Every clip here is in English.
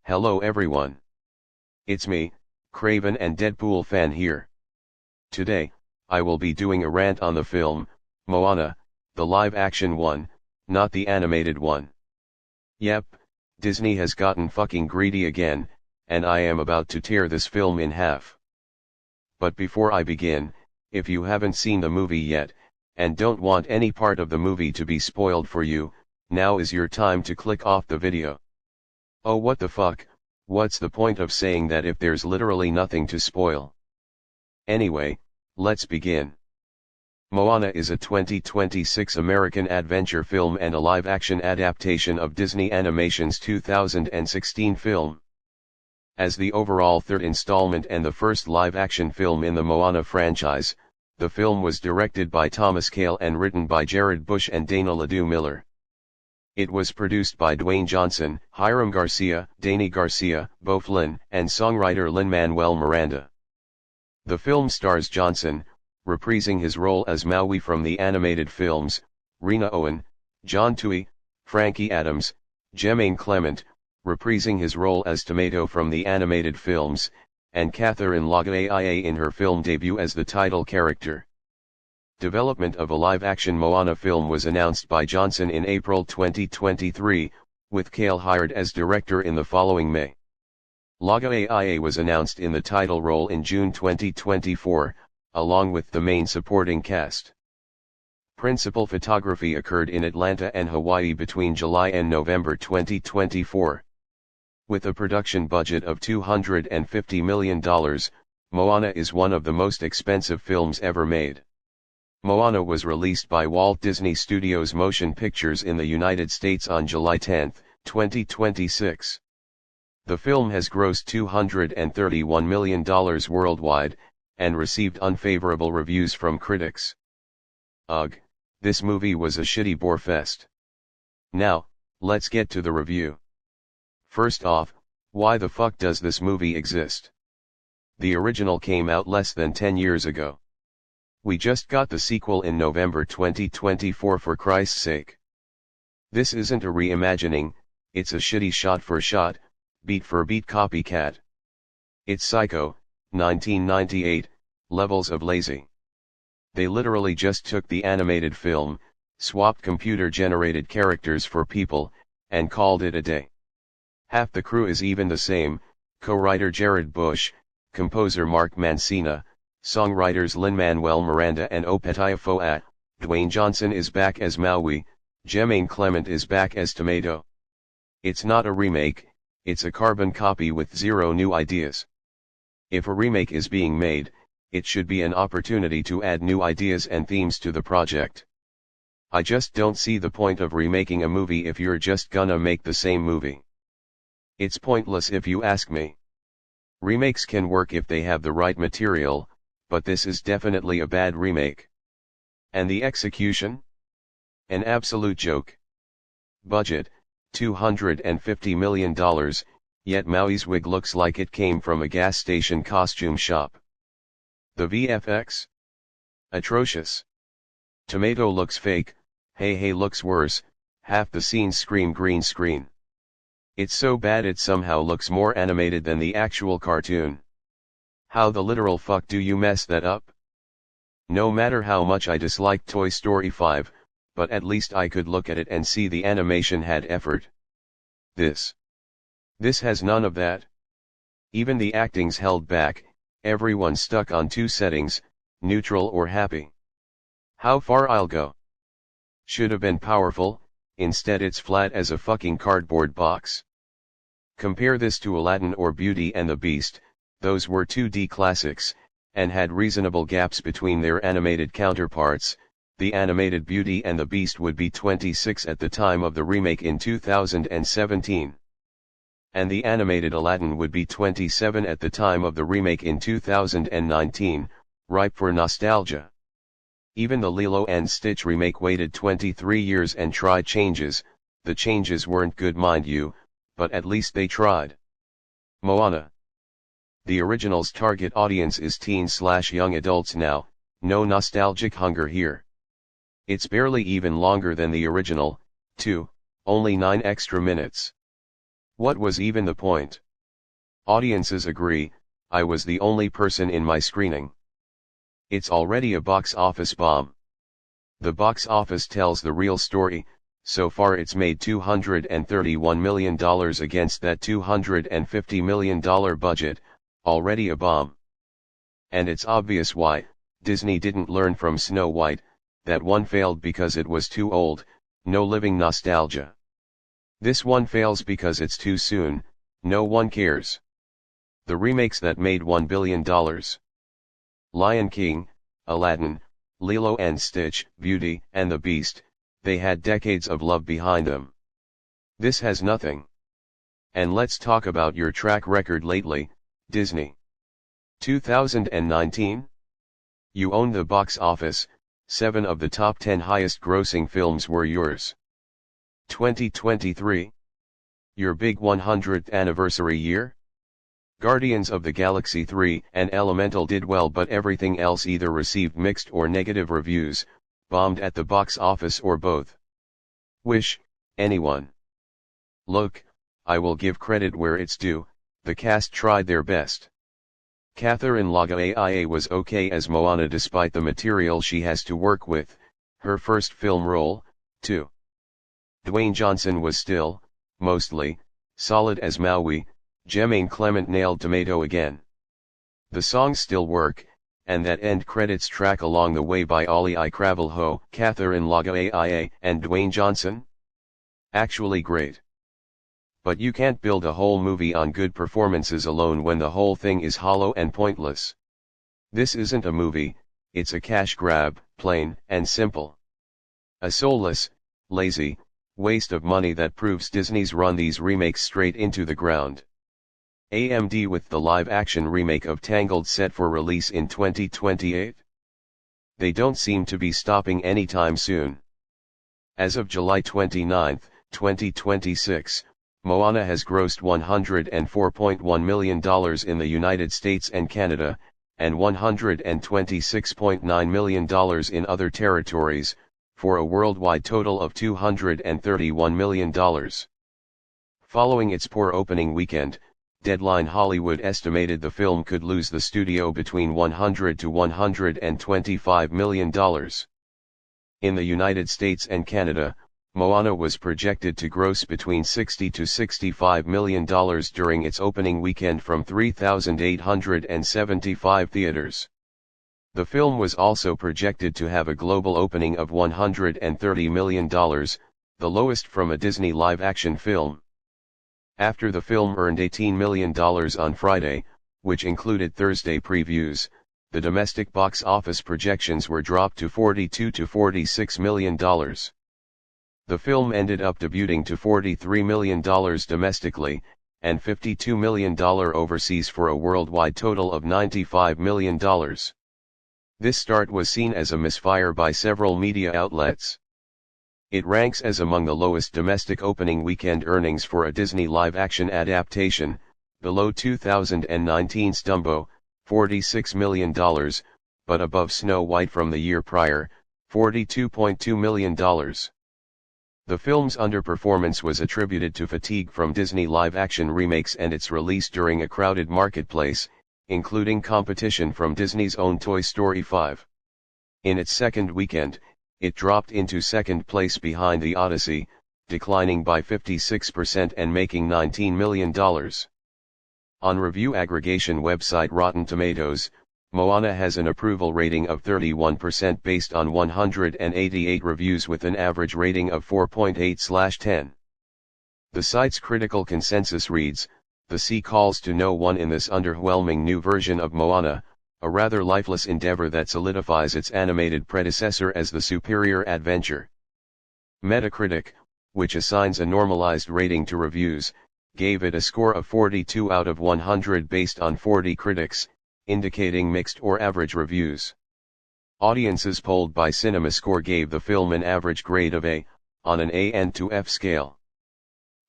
Hello everyone. It's me, Craven and Deadpool fan here. Today, I will be doing a rant on the film, Moana, the live-action one, not the animated one. Yep, Disney has gotten fucking greedy again, and I am about to tear this film in half. But before I begin, if you haven't seen the movie yet, and don't want any part of the movie to be spoiled for you, now is your time to click off the video. Oh what the fuck, what's the point of saying that if there's literally nothing to spoil? Anyway, let's begin. Moana is a 2026 American adventure film and a live-action adaptation of Disney Animation's 2016 film. As the overall third installment and the first live-action film in the Moana franchise, the film was directed by Thomas Kail and written by Jared Bush and Dana Ledoux Miller. It was produced by Dwayne Johnson, Hiram Garcia, Danny Garcia, Beau Flynn, and songwriter Lin-Manuel Miranda. The film stars Johnson, reprising his role as Maui from the animated films, Rena Owen, John Tui, Frankie Adams, Jemaine Clement, reprising his role as Tomato from the animated films, and Catherine Lagaia in her film debut as the title character. Development of a live-action Moana film was announced by Johnson in April 2023, with Kail hired as director in the following May. Lagaia was announced in the title role in June 2024, along with the main supporting cast. Principal photography occurred in Atlanta and Hawaii between July and November 2024. With a production budget of $250 million, Moana is one of the most expensive films ever made. Moana was released by Walt Disney Studios Motion Pictures in the United States on July 10, 2026. The film has grossed $231 million worldwide, and received unfavorable reviews from critics. Ugh, this movie was a shitty bore fest. Now, let's get to the review. First off, why the fuck does this movie exist? The original came out less than 10 years ago. We just got the sequel in November 2024 for Christ's sake. This isn't a reimagining, it's a shitty shot-for-shot, beat-for-beat copycat. It's Psycho, 1998, levels of lazy. They literally just took the animated film, swapped computer-generated characters for people, and called it a day. Half the crew is even the same, co-writer Jared Bush, composer Mark Mancina, songwriters Lin-Manuel Miranda and Opetaia Fo'a. Dwayne Johnson is back as Maui, Jemaine Clement is back as Tomato. It's not a remake, it's a carbon copy with zero new ideas. If a remake is being made, it should be an opportunity to add new ideas and themes to the project. I just don't see the point of remaking a movie if you're just gonna make the same movie. It's pointless if you ask me. Remakes can work if they have the right material, but this is definitely a bad remake. And the execution? An absolute joke. Budget, $250 million, yet Maui's wig looks like it came from a gas station costume shop. The VFX? Atrocious. Tomato looks fake, hey looks worse, half the scenes scream green screen. It's so bad it somehow looks more animated than the actual cartoon. How the literal fuck do you mess that up? No matter how much I disliked Toy Story 5, but at least I could look at it and see the animation had effort. This has none of that. Even the acting's held back, everyone's stuck on two settings, neutral or happy. How far I'll go? Should have been powerful, instead it's flat as a fucking cardboard box. Compare this to Aladdin or Beauty and the Beast. Those were 2D classics, and had reasonable gaps between their animated counterparts. The animated Beauty and the Beast would be 26 at the time of the remake in 2017. And the animated Aladdin would be 27 at the time of the remake in 2019, ripe for nostalgia. Even the Lilo and Stitch remake waited 23 years and tried changes. The changes weren't good, mind you, but at least they tried. Moana. The original's target audience is teens/young adults now, no nostalgic hunger here. It's barely even longer than the original, too, only 9 extra minutes. What was even the point? Audiences agree, I was the only person in my screening. It's already a box office bomb. The box office tells the real story. So far it's made $231 million against that $250 million budget, already a bomb. And it's obvious why. Disney didn't learn from Snow White, that one failed because it was too old, no living nostalgia. This one fails because it's too soon, no one cares. The remakes that made $1 billion. Lion King, Aladdin, Lilo and Stitch, Beauty and the Beast, they had decades of love behind them. This has nothing. And let's talk about your track record lately, Disney. 2019? You owned the box office, 7 of the top 10 highest grossing films were yours. 2023? Your big 100th anniversary year? Guardians of the Galaxy 3 and Elemental did well, but everything else either received mixed or negative reviews, bombed at the box office, or both. Wish, anyone? Look, I will give credit where it's due, the cast tried their best. Catherine Lagaia was okay as Moana despite the material she has to work with, her first film role, too. Dwayne Johnson was still, mostly, solid as Maui. Jermaine Clement nailed Tomato again. The songs still work, and that end credits track along the way by Ollie I. Cravalho, Catherine Lagaia, and Dwayne Johnson? Actually great. But you can't build a whole movie on good performances alone when the whole thing is hollow and pointless. This isn't a movie, it's a cash grab, plain and simple. A soulless, lazy, waste of money that proves Disney's run these remakes straight into the ground. AMD with the live-action remake of Tangled set for release in 2028? They don't seem to be stopping anytime soon. As of July 29, 2026, Moana has grossed $104.1 million in the United States and Canada, and $126.9 million in other territories, for a worldwide total of $231 million. Following its poor opening weekend, Deadline Hollywood estimated the film could lose the studio between $100 to $125 million. In the United States and Canada, Moana was projected to gross between $60 to $65 million during its opening weekend from 3,875 theaters. The film was also projected to have a global opening of $130 million, the lowest from a Disney live-action film. After the film earned $18 million on Friday, which included Thursday previews, the domestic box office projections were dropped to $42 to $46 million. The film ended up debuting to $43 million domestically, and $52 million overseas for a worldwide total of $95 million. This start was seen as a misfire by several media outlets. It ranks as among the lowest domestic opening weekend earnings for a Disney live-action adaptation, below 2019's Dumbo, $46 million, but above Snow White from the year prior, $42.2 million. The film's underperformance was attributed to fatigue from Disney live-action remakes and its release during a crowded marketplace, including competition from Disney's own Toy Story 5. In its second weekend, it dropped into second place behind The Odyssey, declining by 56% and making $19 million. On review aggregation website Rotten Tomatoes, Moana has an approval rating of 31% based on 188 reviews with an average rating of 4.8/10. The site's critical consensus reads, "The sea calls to no one in this underwhelming new version of Moana, a rather lifeless endeavor that solidifies its animated predecessor as the superior adventure." Metacritic, which assigns a normalized rating to reviews, gave it a score of 42 out of 100 based on 40 critics, indicating mixed or average reviews. Audiences polled by CinemaScore gave the film an average grade of A, on an A to F scale.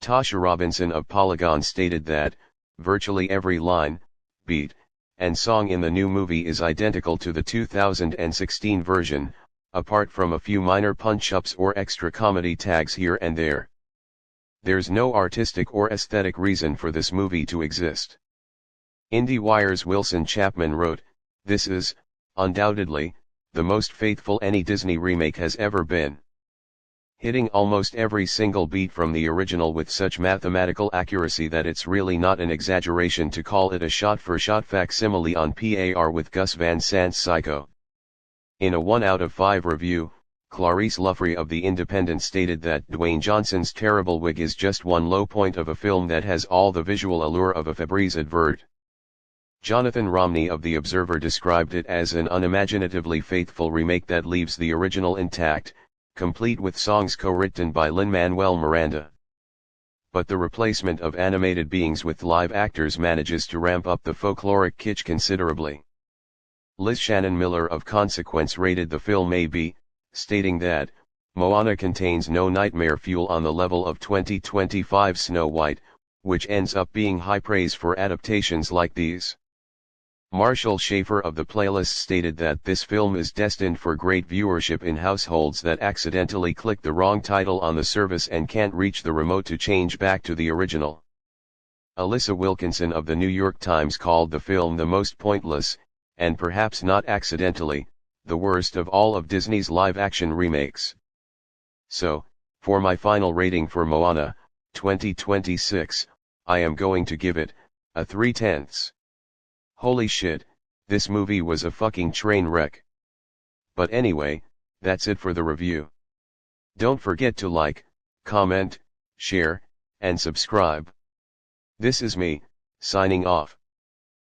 Tasha Robinson of Polygon stated that, "Virtually every line, beat, and song in the new movie is identical to the 2016 version, apart from a few minor punch-ups or extra comedy tags here and there." There's no artistic or aesthetic reason for this movie to exist. IndieWire's Wilson Chapman wrote, "This is, undoubtedly, the most faithful any Disney remake has ever been. Hitting almost every single beat from the original with such mathematical accuracy that it's really not an exaggeration to call it a shot-for-shot facsimile on par with Gus Van Sant's Psycho." In a 1 out of 5 review, Clarice Luffrey of The Independent stated that Dwayne Johnson's terrible wig is just one low point of a film that has all the visual allure of a Febreze advert. Jonathan Romney of The Observer described it as an unimaginatively faithful remake that leaves the original intact, complete with songs co-written by Lin-Manuel Miranda. But the replacement of animated beings with live actors manages to ramp up the folkloric kitsch considerably. Liz Shannon Miller of Consequence rated the film a B, stating that, "Moana contains no nightmare fuel on the level of 2025 Snow White, which ends up being high praise for adaptations like these." Marshall Schaefer of The Playlist stated that this film is destined for great viewership in households that accidentally click the wrong title on the service and can't reach the remote to change back to the original. Alyssa Wilkinson of The New York Times called the film the most pointless, and perhaps not accidentally, the worst of all of Disney's live-action remakes. So, for my final rating for Moana, 2026, I am going to give it, a 3/10. Holy shit, this movie was a fucking train wreck. But anyway, that's it for the review. Don't forget to like, comment, share, and subscribe. This is me, signing off.